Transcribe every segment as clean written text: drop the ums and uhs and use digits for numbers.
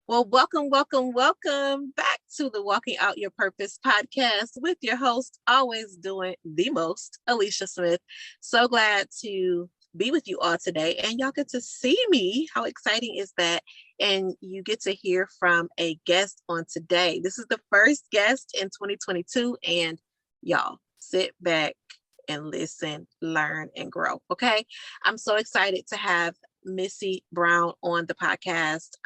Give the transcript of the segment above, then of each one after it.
Well, welcome back to the Walking Out Your Purpose podcast with your host, always doing the most, Alicia Smith. So glad to be with you all today, and y'all get to see me. How exciting is that? And you get to hear from a guest on today. This is the first guest in 2022, and y'all sit back and listen, learn, and grow. Okay. I'm so excited to have Missy Brown on the podcast.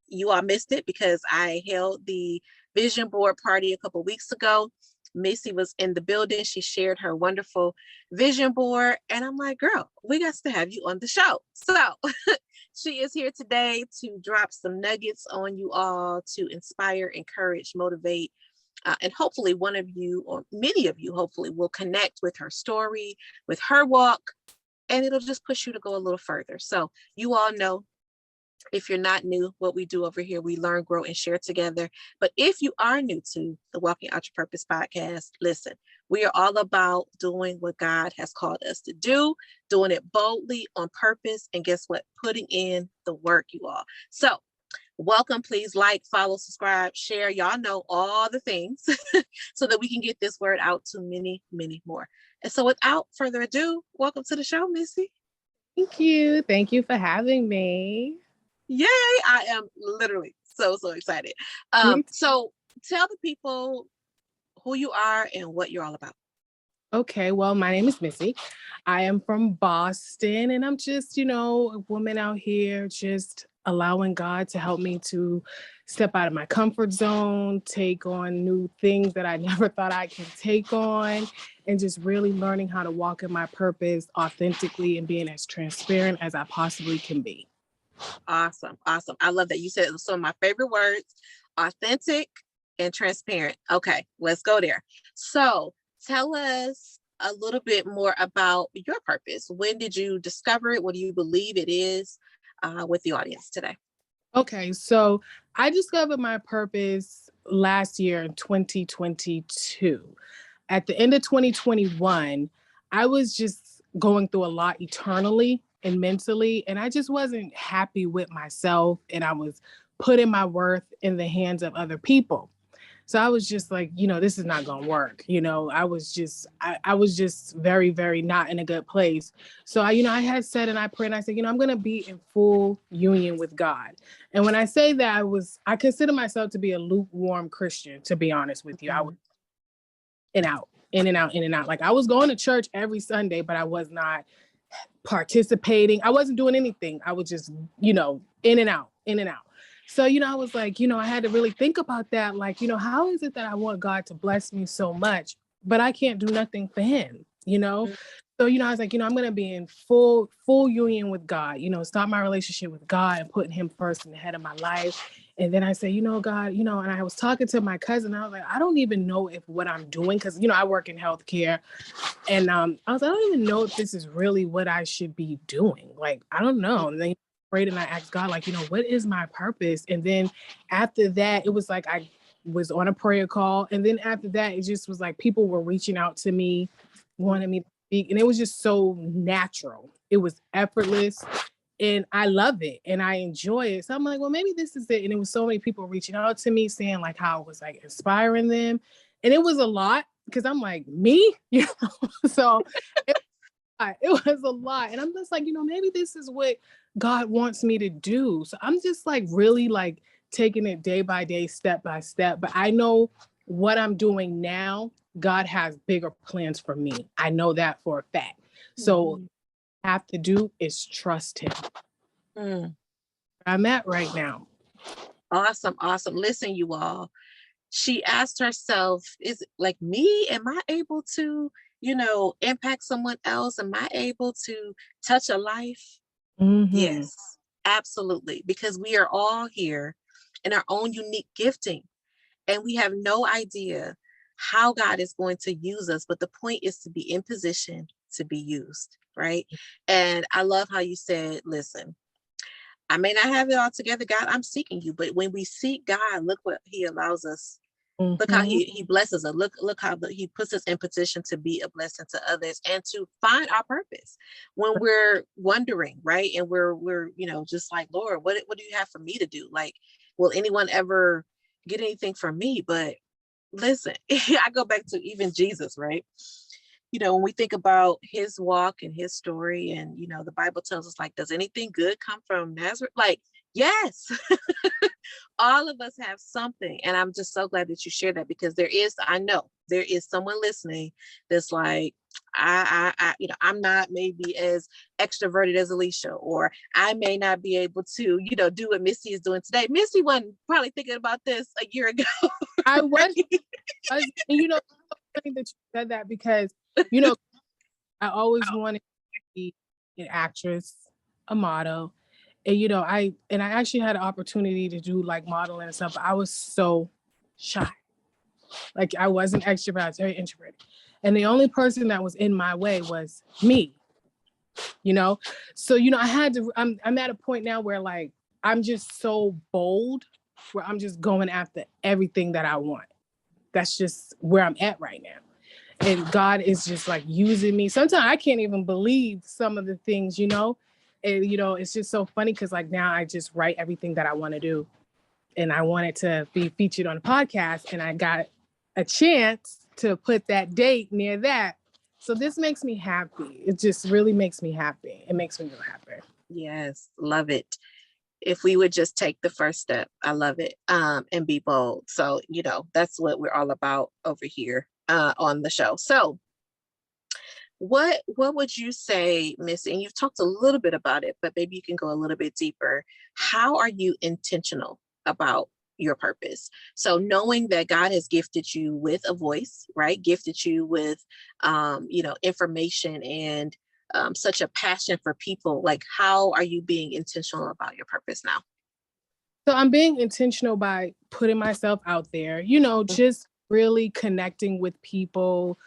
You all missed it because I held the vision board party a couple weeks ago. Missy was in the building. She shared her wonderful vision board. And I'm like, girl, we got to have you on the show. So she is here today to drop some nuggets on you all to inspire, encourage, motivate. And hopefully one of you, or many of you, hopefully will connect with her story, with her walk, and it'll just push you to go a little further. So you all know, if you're not new, what we do over here, we learn, grow, and share together. But if you are new to the Walking Out Your Purpose podcast, listen, we are all about doing what God has called us to do, doing it boldly on purpose. And guess what? Putting in the work, you all. So welcome. Please like, follow, subscribe, share. Y'all know all the things so that we can get this word out to many, many more. And so without further ado, welcome to the show, Missy. Thank you. Thank you for having me. Yay! I am literally so excited. So tell the people who you are and what you're all about. Okay, well, my name is Missy. I am from Boston, and I'm just, a woman out here just allowing God to help me to step out of my comfort zone, take on new things that I never thought I could take on, and just really learning how to walk in my purpose authentically and being as transparent as I possibly can be. Awesome. I love that. You said some of my favorite words, authentic and transparent. Okay, let's go there. So tell us a little bit more about your purpose. When did you discover it? What do you believe it is with the audience today? Okay, so I discovered my purpose last year in 2022. At the end of 2021, I was just going through a lot eternally and mentally, and I just wasn't happy with myself, and I was putting my worth in the hands of other people. So I was just like, this is not going to work. I was just very, very not in a good place. So I had said, and I prayed, and I said, I'm going to be in full union with God. And when I say that, I consider myself to be a lukewarm Christian, to be honest with you. I was in and out. Like I was going to church every Sunday, but I was not participating. I wasn't doing anything. I was just, in and out. So, I was like, I had to really think about that. Like, how is it that I want God to bless me so much, but I can't do nothing for him, So, I was like, I'm going to be in full union with God, start my relationship with God and putting him first in the head of my life. And then I said, God, and I was talking to my cousin. I was like, I don't even know if what I'm doing, because, I work in healthcare. And I was like, I don't even know if this is really what I should be doing. Like, I don't know. And then prayed and I asked God, like, what is my purpose? And then after that, it was like I was on a prayer call. And then after that, it just was like people were reaching out to me, wanting me to speak. And it was just so natural. It was effortless. And I love it and I enjoy it. So I'm like, well, maybe this is it. And it was so many people reaching out to me saying like how it was like inspiring them. And it was a lot because I'm like, me? So it was a lot. And I'm just like, maybe this is what God wants me to do. So I'm just like really like taking it day by day, step by step. But I know what I'm doing now, God has bigger plans for me. I know that for a fact. So I have to do is trust him. I'm at right now. Awesome. Listen, you all. She asked herself, is it like me? Am I able to, impact someone else? Am I able to touch a life? Yes, absolutely. Because we are all here in our own unique gifting and we have no idea how God is going to use us. But the point is to be in position to be used, right? And I love how you said, listen, I may not have it all together, God, I'm seeking you. But when we seek God, look what he allows us. Look how he blesses us. Look how he puts us in position to be a blessing to others and to find our purpose when we're wondering, right? And we're just like, Lord, what do you have for me to do? Like, will anyone ever get anything from me? But listen, I go back to even Jesus, right? When we think about his walk and his story, and the Bible tells us, like, does anything good come from Nazareth? Like, yes. All of us have something. And I'm just so glad that you shared that, because I know there is someone listening that's like, I'm not maybe as extroverted as Alicia, or I may not be able to, do what Missy is doing today. Missy wasn't probably thinking about this a year ago. I was, and it's funny that you said that, because, I always wanted to be an actress, a model. And, I actually had an opportunity to do like modeling and stuff. But I was so shy. Like, I wasn't extrovert, I was very introverted. And the only person that was in my way was me, So, I had to, I'm at a point now where, like, I'm just so bold, where I'm just going after everything that I want. That's just where I'm at right now. And God is just like using me. Sometimes I can't even believe some of the things, And, it's just so funny, because like now I just write everything that I want to do. And I wanted to be featured on a podcast, and I got a chance to put that date near that. So this makes me happy. It just really makes me happy. It makes me real happy. Yes, love it. If we would just take the first step, I love it, and be bold. So, that's what we're all about over here on the show. So what would you say, Miss, and you've talked a little bit about it, but maybe you can go a little bit deeper. How are you intentional about your purpose? So knowing that God has gifted you with a voice, right? Gifted you with, information, and such a passion for people. Like, how are you being intentional about your purpose now? So I'm being intentional by putting myself out there, just really connecting with people,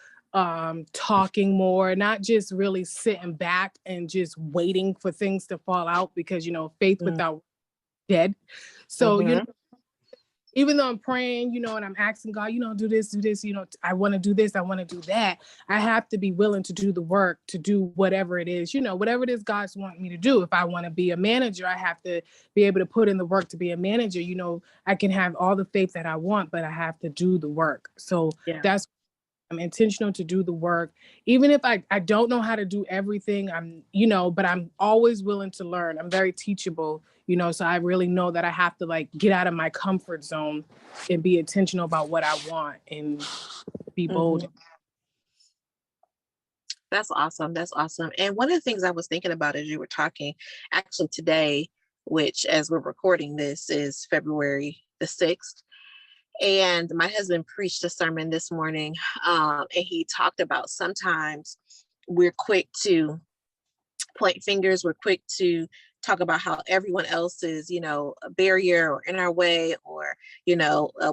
talking more, not just really sitting back and just waiting for things to fall out, because, faith without dead. So, even though I'm praying, and I'm asking God, do this, I want to do this, I want to do that. I have to be willing to do the work, to do whatever it is, whatever it is God's wanting me to do. If I want to be a manager, I have to be able to put in the work to be a manager. I can have all the faith that I want, but I have to do the work. So that's, I'm intentional to do the work. Even if I don't know how to do everything, but I'm always willing to learn. I'm very teachable, so I really know that I have to like get out of my comfort zone and be intentional about what I want and be bold. That's awesome. That's awesome. And one of the things I was thinking about as you were talking, actually today, which as we're recording this is February the 6th, and my husband preached a sermon this morning, and he talked about sometimes we're quick to point fingers, we're quick to talk about how everyone else is, a barrier or in our way, or,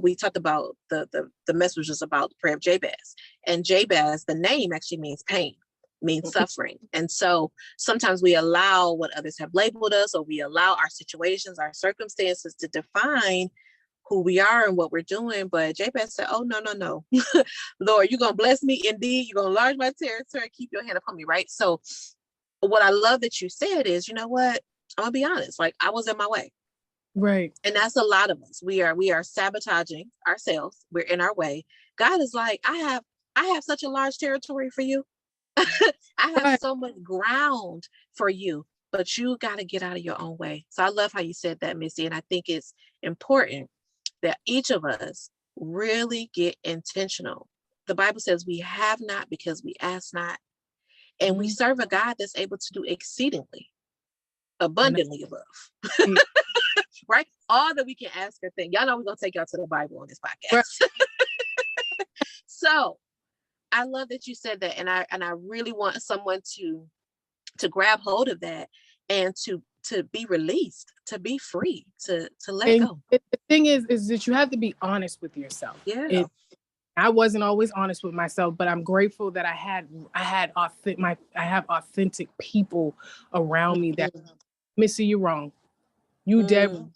we talked about the message was about the prayer of Jabez, and Jabez, the name actually means pain, means suffering. And so sometimes we allow what others have labeled us, or we allow our situations, our circumstances to define who we are and what we're doing. But Jabez said, oh, no. Lord, you're going to bless me. Indeed, you're going to enlarge my territory, keep your hand upon me, right? So what I love that you said is, you know what? I'm going to be honest. Like, I was in my way. Right. And that's a lot of us. We are sabotaging ourselves. We're in our way. God is like, I have such a large territory for you. I have so much ground for you, but you got to get out of your own way. So I love how you said that, Missy. And I think it's important that each of us really get intentional. The Bible says we have not because we ask not. And we serve a God that's able to do exceedingly, abundantly above. Right? All that we can ask or think. Y'all know we're going to take y'all to the Bible on this podcast. Right. So I love that you said that. And I really want someone to grab hold of that and to be released, to be free, to let go. The thing is that you have to be honest with yourself. Yeah. I wasn't always honest with myself, but I'm grateful that I have authentic people around me that, Missy, you're wrong. You definitely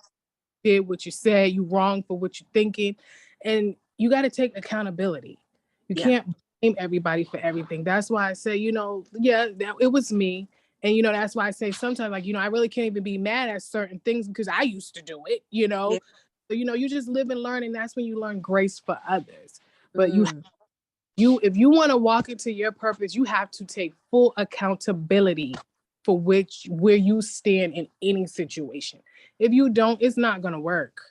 did what you said. You wrong for what you're thinking. And you got to take accountability. You can't blame everybody for everything. That's why I say, it was me. And, that's why I say sometimes, like, I really can't even be mad at certain things because I used to do it, So, you just live and learn, and that's when you learn grace for others. But Mm, if you want to walk into your purpose, you have to take full accountability for where you stand in any situation. If you don't, it's not going to work.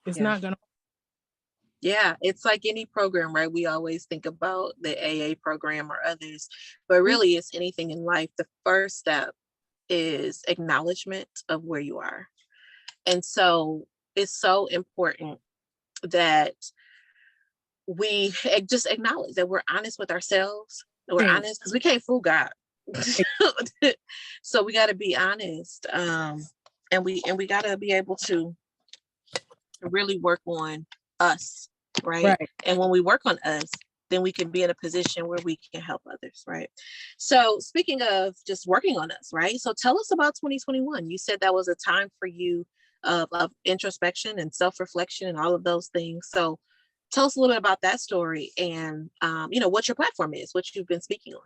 It's yeah. not going to. Yeah, it's like any program, right? We always think about the AA program or others, but really it's anything in life. The first step is acknowledgement of where you are. And so it's so important that we just acknowledge that we're honest with ourselves. We're honest because we can't fool God. So we got to be honest. And we got to be able to really work on us, right? Right. And when we work on us, then we can be in a position where we can help others, right? So speaking of just working on us, right? So tell us about 2021. You said that was a time for you of introspection and self-reflection and all of those things. So tell us a little bit about that story and what your platform is, what you've been speaking on.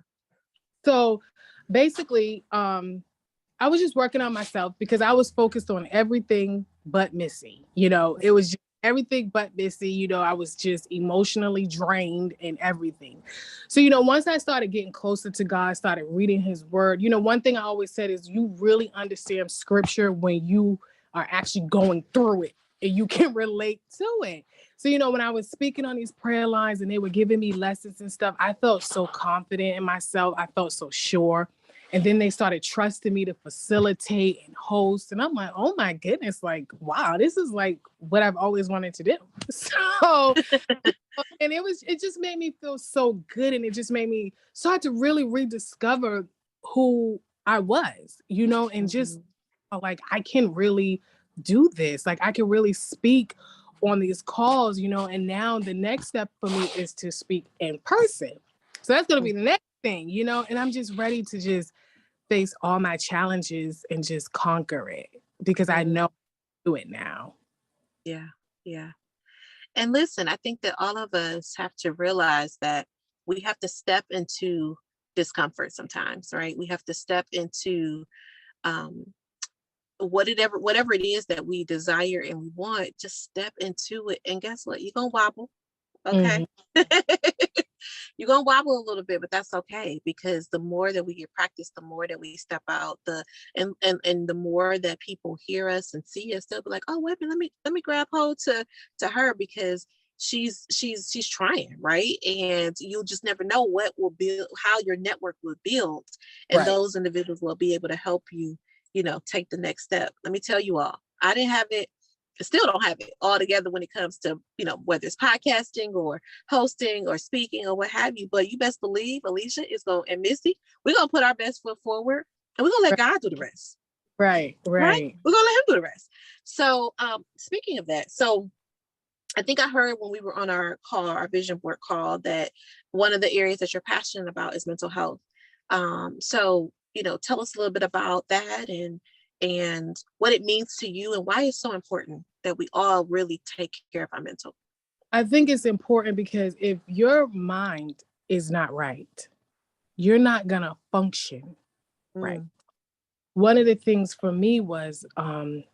So basically, I was just working on myself because I was focused on everything but Missy. It was just everything but Missy. I was just emotionally drained and everything. So, once I started getting closer to God, started reading his word, one thing I always said is you really understand scripture when you are actually going through it and you can relate to it. So, when I was speaking on these prayer lines and they were giving me lessons and stuff, I felt so confident in myself. I felt so sure. And then they started trusting me to facilitate and host. And I'm like, oh my goodness, like, wow, this is like what I've always wanted to do. So, and it just made me feel so good. And it just made me start to really rediscover who I was, and just like, I can really do this. Like, I can really speak on these calls, and now the next step for me is to speak in person. So that's going to be the next thing, and I'm just ready to just face all my challenges and just conquer it because I know I do it now. Yeah, yeah. And listen, I think that all of us have to realize that we have to step into discomfort sometimes, right? We have to step into um, whatever it is that we desire and we want, just step into it. And guess what? You're going to wobble. Okay. You're going to wobble a little bit, but that's okay, because the more that we get practice, the more that we step out, and the more that people hear us and see us, they'll be like, oh, wait a minute, let me grab hold to her, because she's trying, right? And you'll just never know what will build, how your network will build, and Right. those individuals will be able to help you, take the next step. Let me tell you all, I didn't have it. I still don't have it all together when it comes to, whether it's podcasting or hosting or speaking or what have you. But you best believe Alicia and Missy, we're going to put our best foot forward, and we're going to let God do the rest. Right. We're going to let him do the rest. So speaking of that, so I think I heard when we were on our call, our vision board call, that one of the areas that you're passionate about is mental health. So, tell us a little bit about that and what it means to you and why it's so important that we all really take care of our mental. I think it's important because if your mind is not right, you're not going to function right. One of the things for me was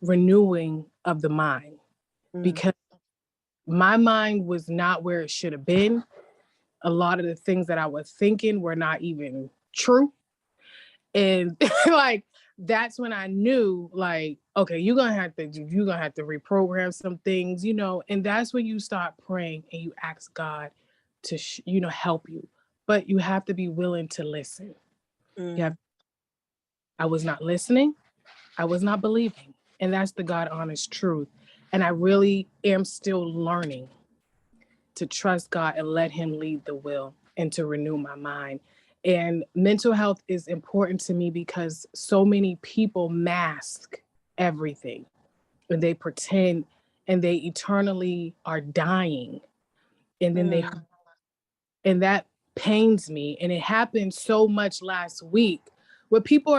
renewing of the mind, because my mind was not where it should have been. A lot of the things that I was thinking were not even true. And like, that's when I knew, like, okay, you're gonna have to reprogram some things, and that's when you start praying and you ask God to help you. But you have to be willing to listen. I was not listening, I was not believing. And that's the God honest truth. And I really am still learning to trust God and let him lead the will and to renew my mind. And mental health is important to me because so many people mask everything and they pretend and they eternally are dying. And then and that pains me. And it happened so much last week where people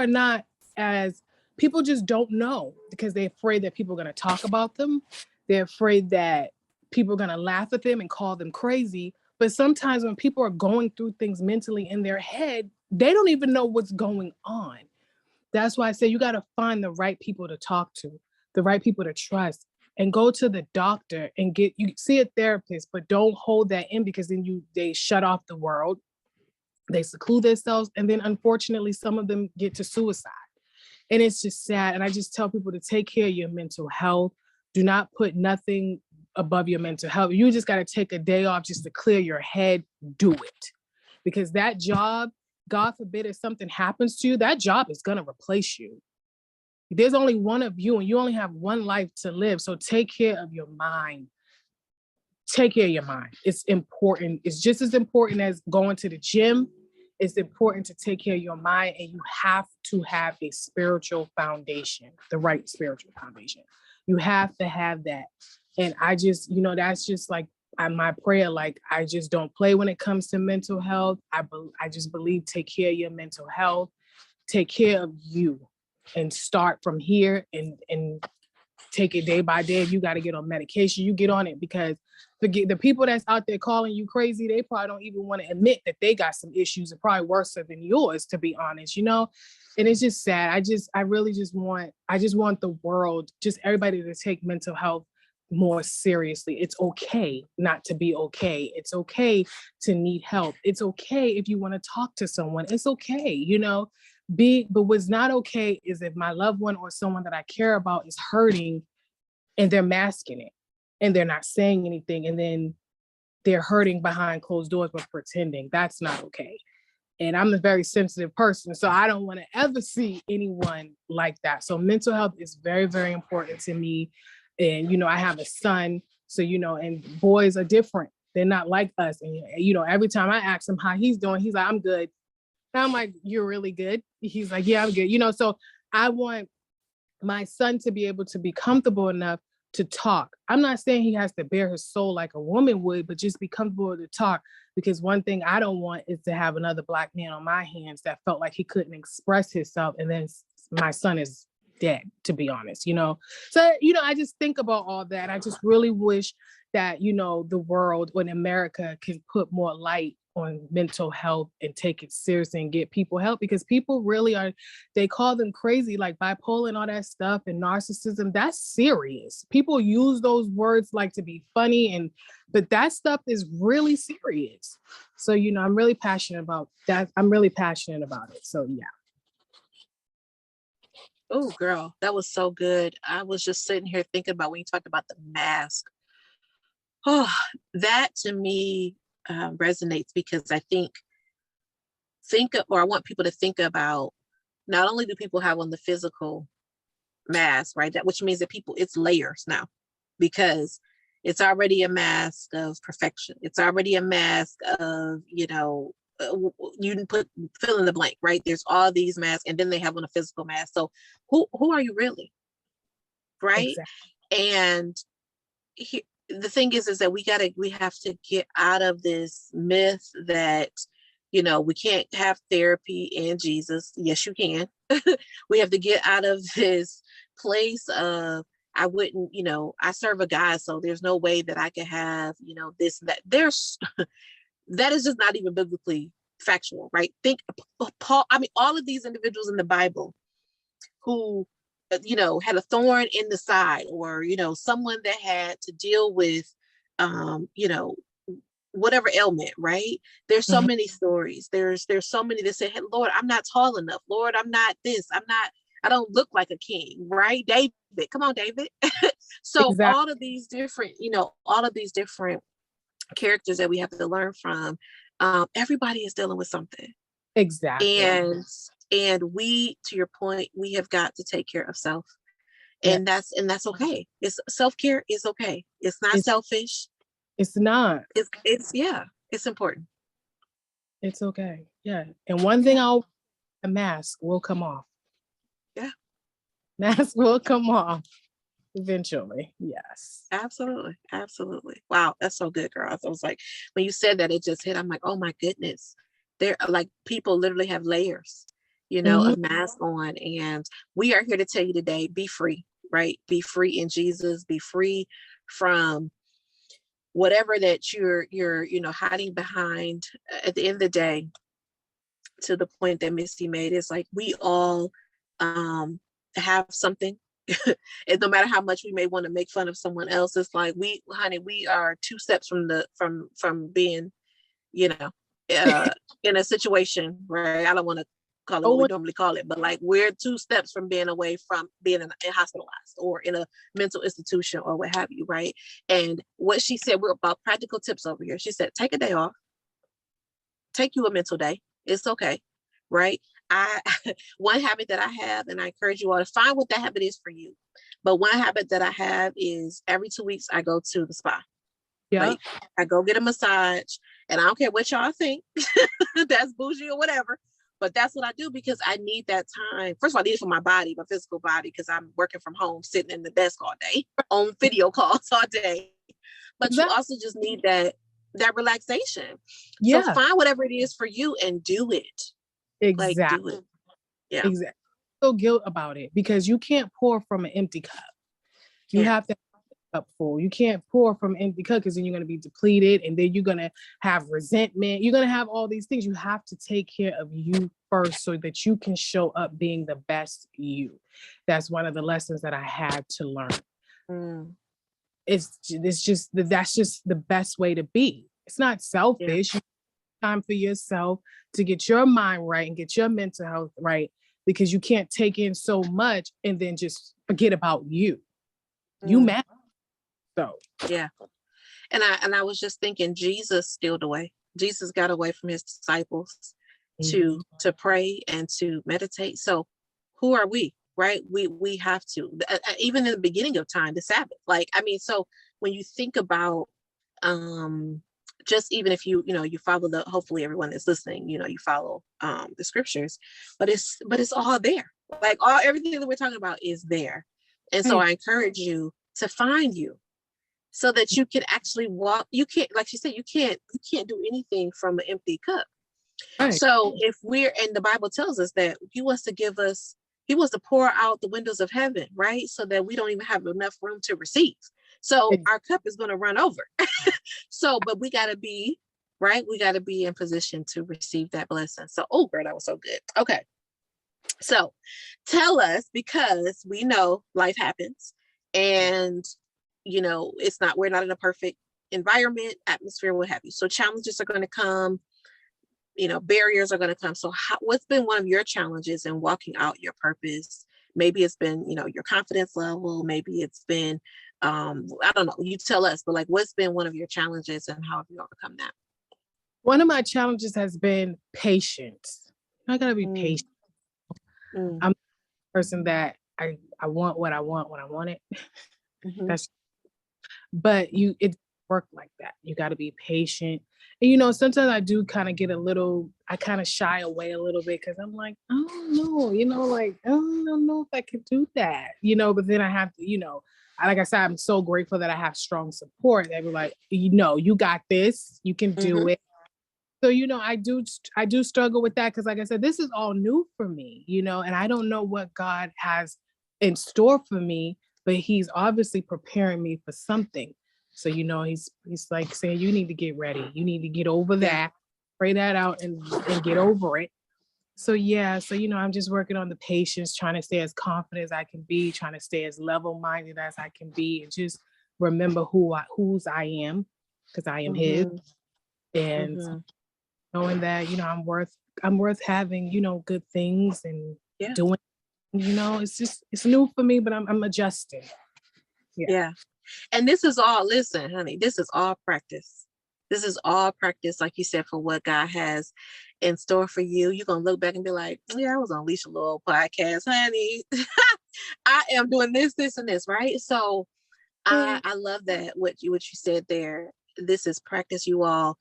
just don't know because they're afraid that people are going to talk about them. They're afraid that people are going to laugh at them and call them crazy. But sometimes when people are going through things mentally in their head, they don't even know what's going on. That's why I say you got to find the right people to talk to, the right people to trust. and go to the doctor and see a therapist, but don't hold that in, because then they shut off the world. They seclude themselves. And then unfortunately, some of them get to suicide. And it's just sad. And I just tell people to take care of your mental health. Do not put nothing above your mental health. You just got to take a day off just to clear your head. Do it. Because that job, God forbid, if something happens to you, that job is going to replace you. There's only one of you, and you only have one life to live. So take care of your mind. Take care of your mind. It's important. It's just as important as going to the gym. It's important to take care of your mind, and you have to have a spiritual foundation, the right spiritual foundation. You have to have that. And I just, that's just like my prayer. Like, I just don't play when it comes to mental health. I just believe, take care of your mental health, take care of you, and start from here and take it day by day. If you got to get on medication, you get on it, because the people that's out there calling you crazy, they probably don't even want to admit that they got some issues, and probably worse than yours, to be honest, and it's just sad. I really just want the world, just everybody, to take mental health more seriously. It's okay not to be okay. It's okay to need help. It's okay if you want to talk to someone. It's okay, but what's not okay is if my loved one or someone that I care about is hurting and they're masking it and they're not saying anything, and then they're hurting behind closed doors but pretending. That's not okay. And I'm a very sensitive person, so I don't want to ever see anyone like that. So mental health is very, very important to me. And, I have a son, so, and boys are different. They're not like us. And, every time I ask him how he's doing, he's like, I'm good. And I'm like, you're really good? He's like, yeah, I'm good. So I want my son to be able to be comfortable enough to talk. I'm not saying he has to bare his soul like a woman would, but just be comfortable to talk. Because one thing I don't want is to have another Black man on my hands that felt like he couldn't express himself, and then my son is dead, to be honest, So, I just think about all that. I just really wish that, the world, when America, can put more light on mental health and take it seriously and get people help, because people really they call them crazy, like bipolar and all that stuff, and narcissism. That's serious. People use those words like to be funny, but that stuff is really serious. So, I'm really passionate about that. I'm really passionate about it. So, yeah. Oh, girl, that was so good. I was just sitting here thinking about when you talked about the mask. Oh, that to me resonates, because I I want people to think about, not only do people have on the physical mask, right? That, which means that it's layers now, because it's already a mask of perfection. It's already a mask of, you can fill in the blank, right? There's all these masks, and then they have on a physical mask. So who are you really? Right. Exactly. And the thing is that we have to get out of this myth that, we can't have therapy in Jesus. Yes, you can. We have to get out of this place of, I wouldn't, I serve a God, so there's no way that I can have, this, that. That is just not even biblically factual, right? Think Paul, all of these individuals in the Bible who, had a thorn in the side, or, someone that had to deal with, whatever ailment, right? There's so many stories. There's so many that say, hey, Lord, I'm not tall enough. Lord, I'm not this. I don't look like a king, right? David, come on, David. So exactly. all of these different characters that we have to learn from, everybody is dealing with something. Exactly. And we, to your point, we have got to take care of self. And that's okay. Self-care is okay. It's not selfish. It's not. It's important. It's okay. Yeah. And one thing, a mask will come off. Yeah. Mask will come off eventually. Yes. Absolutely. Absolutely. Wow. That's so good, girl. I was like, when you said that, it just hit. I'm like, oh my goodness. They're like, people literally have layers, of mask on. And we are here to tell you today, be free, right? Be free in Jesus. Be free from whatever that you're hiding behind. At the end of the day, to the point that Missy made, is like, we all have something And no matter how much we may want to make fun of someone else, it's like we are two steps from being, you know, in a situation, right? I don't want to call it what we Oh, normally call it, but like we're two steps from being away from being hospitalized or in a mental institution or what have you, right? And what she said, we're about practical tips over here. She said, take a day off, take you a mental day. It's okay, right? I one habit that I have, and I encourage you all to find what that habit is for you. But one habit that I have is every 2 weeks I go to the spa. yeah. Like I go get a massage, and I don't care what y'all think. That's bougie or whatever. But that's what I do because I need that time. First of all, I need it for my body, my physical body, because I'm working from home, sitting in the desk all day, on video calls all day. But you Exactly. also just need that relaxation. So Yeah, find whatever it is for you and do it. Like do exactly. it. Yeah. Exactly. Feel guilt about it because you can't pour from an empty cup. You Yeah. have to have a cup full. You can't pour from an empty cup because then you're going to be depleted and then you're going to have resentment. You're going to have all these things. You have to take care of you first so that you can show up being the best you. That's one of the lessons that I had to learn. Mm, It's just that's just the best way to be. It's not yeah. selfish. You have time for yourself to get your mind right and get your mental health right because you can't take in so much and then just forget about you. You Mm, matter. So yeah. And I was just thinking Jesus stealed away. Jesus got away from his disciples mhm. to pray and to meditate. So who are we? Right? We have to even in the beginning of time, the Sabbath. Like, I mean, so when you think about um just even if you follow the hopefully everyone that's listening, you follow the scriptures, but it's all there. Like all everything that we're talking about is there. And so Right. I encourage you to find you so that you can actually walk. You can't, like she said, you can't do anything from an empty cup. Right. So if we're, and the Bible tells us that he wants to pour out the windows of heaven, right? So that we don't even have enough room to receive. So Ex- our cup is going to run over. So, but we got to be, right? We got to be in position to receive that blessing. So, oh, girl, that was so good. Okay. So tell us, because we know life happens and we're not in a perfect environment, atmosphere, what have you. So challenges are going to come, barriers are going to come. So what's been one of your challenges in walking out your purpose? Maybe it's been, your confidence level. Maybe it's been, I don't know, you tell us, but like, what's been one of your challenges and how have you overcome that? One of my challenges has been patience. I gotta be Mm, patient. mm, I'm a person that I want what I want when I want it. mhm, That's but it work like that. You got to be patient. And sometimes I do kind of I kind of shy away a little bit because I'm like, I don't know, like I don't know if I could do that, but then I have to, like I said, I'm so grateful that I have strong support. They were like, you got this, you can do mhm, it. So, I do struggle with that because like I said, this is all new for me, and I don't know what God has in store for me, but he's obviously preparing me for something. So, he's like saying, you need to get ready. You need to get over yeah, that, pray that out and get over it. So yeah, so I'm just working on the patience, trying to stay as confident as I can be, trying to stay as level-minded as I can be, and just remember whose I am, because I am his. mhm, And mhm, knowing that I'm worth having good things and yeah, doing, it's new for me, but I'm adjusting. Yeah. yeah. And this is all, listen, honey, this is all practice. This is all practice, like you said, for what God has in store for you. You're going to look back and be like, yeah, I was on Alicia Little podcast, honey. I am doing this, and this, right? So I love that, what you said there. This is practice, you all.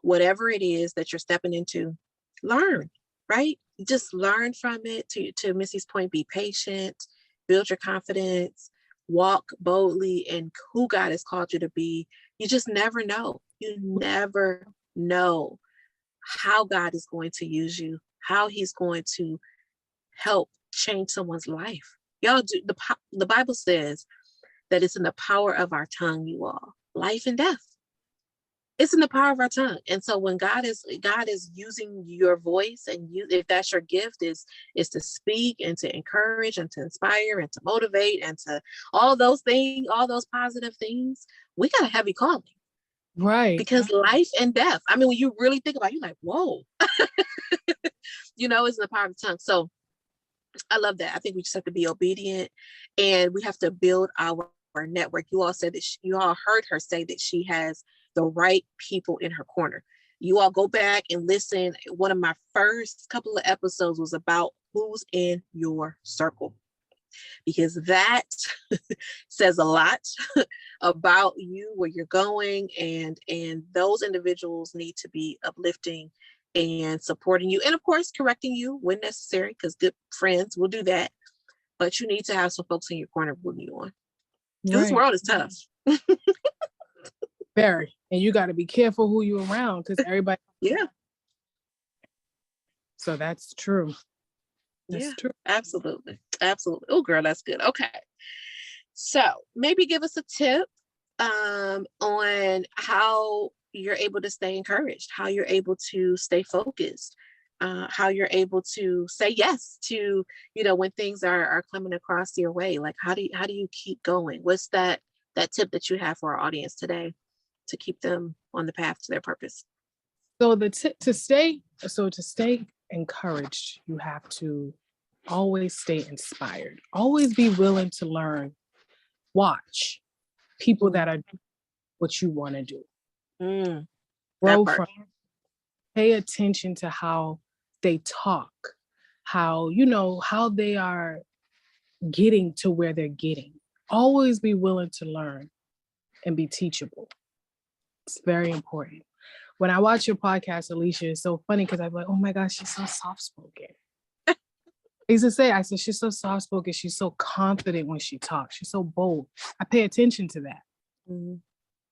Whatever it is that you're stepping into, learn, right? Just learn from it. To Missy's point, be patient, build your confidence, walk boldly in who God has called you to be. You just never know. You never know how God is going to use you, how he's going to help change someone's life. Y'all do the Bible says that it's in the power of our tongue, you all. Life and death. It's in the power of our tongue. And so when God is using your voice, and you, if that's your gift, is to speak and to encourage and to inspire and to motivate and to all those things, all those positive things, we got a heavy calling. Right. Because life and death, I mean, when you really think about it, you're like, whoa. It's in the power of the tongue. So I love that. I think we just have to be obedient, and we have to build our network. You all said that you all heard her say that she has the right people in her corner. You all go back and listen. One of my first couple of episodes was about who's in your circle, because that says a lot about you, where you're going, and those individuals need to be uplifting and supporting you, and of course correcting you when necessary, because good friends will do that. But you need to have some folks in your corner rooting you on, because this world is tough. Very. And you got to be careful who you're around, because everybody. Yeah. So that's true. That's true. Absolutely. Oh, girl, that's good. Okay. So maybe give us a tip on how you're able to stay encouraged, how you're able to stay focused, how you're able to say yes to, when things are coming across your way. Like, how do you keep going? What's that tip that you have for our audience today to keep them on the path to their purpose? So the tip to stay encouraged, you have to always stay inspired, always be willing to learn, watch people that are what you want to do. Grow from, pay attention to how they talk, how they are getting to where they're getting. Always be willing to learn and be teachable. It's very important. When I watch your podcast, Alicia, it's so funny because I'm like, oh my gosh, she's so soft-spoken. I used to say, she's so soft-spoken. She's so confident when she talks. She's so bold. I pay attention to that. Mm-hmm.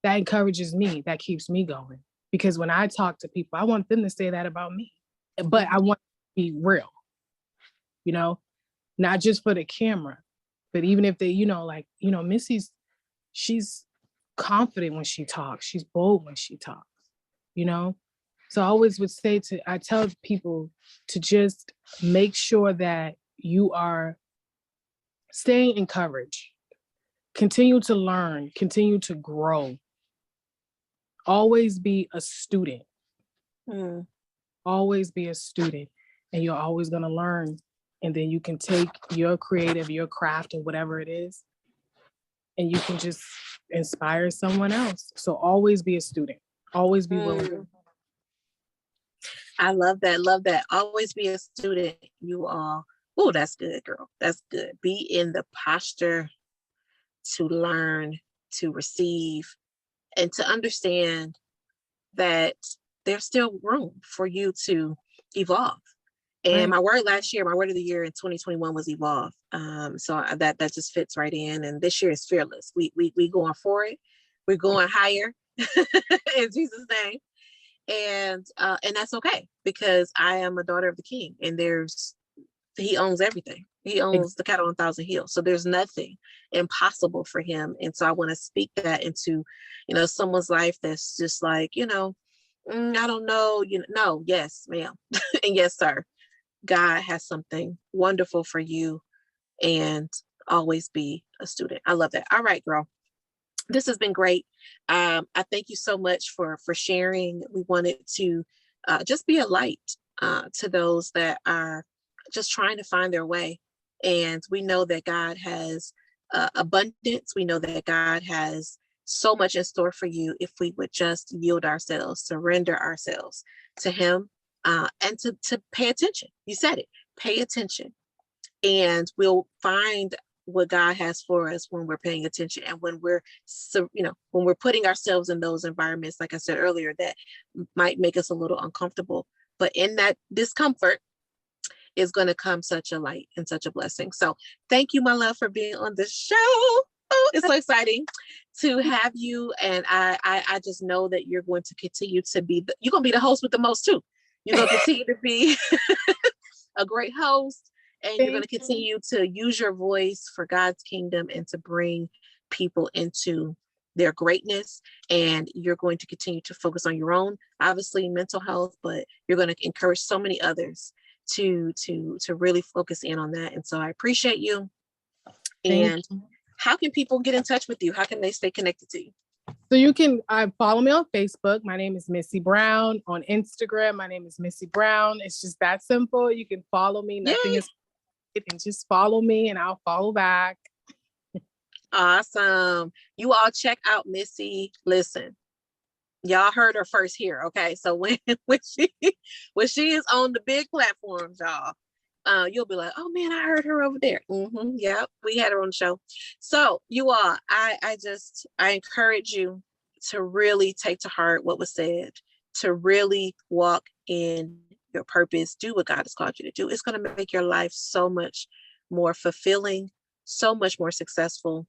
That encourages me. That keeps me going. Because when I talk to people, I want them to say that about me. But I want to be real, not just for the camera, but even if they, Missy's, she's confident when she talks. She's bold when she talks, So I always would say I tell people to just make sure that you are staying encouraged, continue to learn, continue to grow. Always be a student. Always be a student, and you're always going to learn. And then you can take your creative, your craft, or whatever it is, and you can just inspire someone else. So always be a student. Always be willing. I love that. Love that. Always be a student. You all. Oh, that's good, girl. That's good. Be in the posture to learn, to receive, and to understand that there's still room for you to evolve. And my word last year, my word of the year in 2021 was evolve. So that just fits right in. And this year is fearless. We going for it. We're going higher in Jesus' name. And that's okay, because I am a daughter of the King, and he owns everything. He owns the cattle on 1,000 hills. So there's nothing impossible for him. And so I want to speak that into, someone's life that's just like, I don't know, no, yes, ma'am. And yes, sir. God has something wonderful for you, and always be a student. I love that. All right, girl. This has been great. I thank you so much for sharing. We wanted to just be a light to those that are just trying to find their way. And we know that God has abundance. We know that God has so much in store for you if we would just yield ourselves, surrender ourselves to him, and to pay attention. You said it, pay attention. And we'll find what God has for us when we're paying attention, and when we're, when we're putting ourselves in those environments, like I said earlier, that might make us a little uncomfortable. But in that discomfort is going to come such a light and such a blessing. So thank you, my love, for being on the show. Oh, it's so exciting to have you. And I just know that you're going to continue to be, you're going to be the host with the most too. You're going to continue to be a great host, and you're going to continue to use your voice for God's kingdom and to bring people into their greatness, and you're going to continue to focus on your own, obviously, mental health, but you're going to encourage so many others to really focus in on that. And so I appreciate you. Thank And you. how can people get in touch with you? How can they stay connected to you? So you can follow me on Facebook. My name is Missy Brown. On Instagram, my name is Missy Brown. It's just that simple. You can follow me. Nothing Yay. is, and just follow me and I'll follow back. Awesome. You all check out Missy. Listen, y'all heard her first here. Okay. So when she is on the big platforms, y'all, you'll be like, oh man, I heard her over there. Yep, we had her on the show. So you all, I encourage you to really take to heart what was said, to really walk in your purpose, do what God has called you to do. It's going to make your life so much more fulfilling, so much more successful.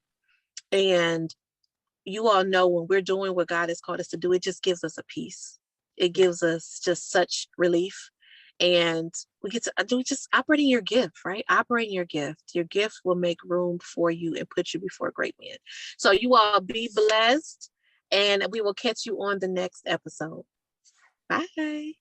And you all know when we're doing what God has called us to do, it just gives us a peace. It gives us just such relief. And we get to do just operating your gift, right? Operating your gift. Your gift will make room for you and put you before great men. So you all be blessed, and we will catch you on the next episode. Bye.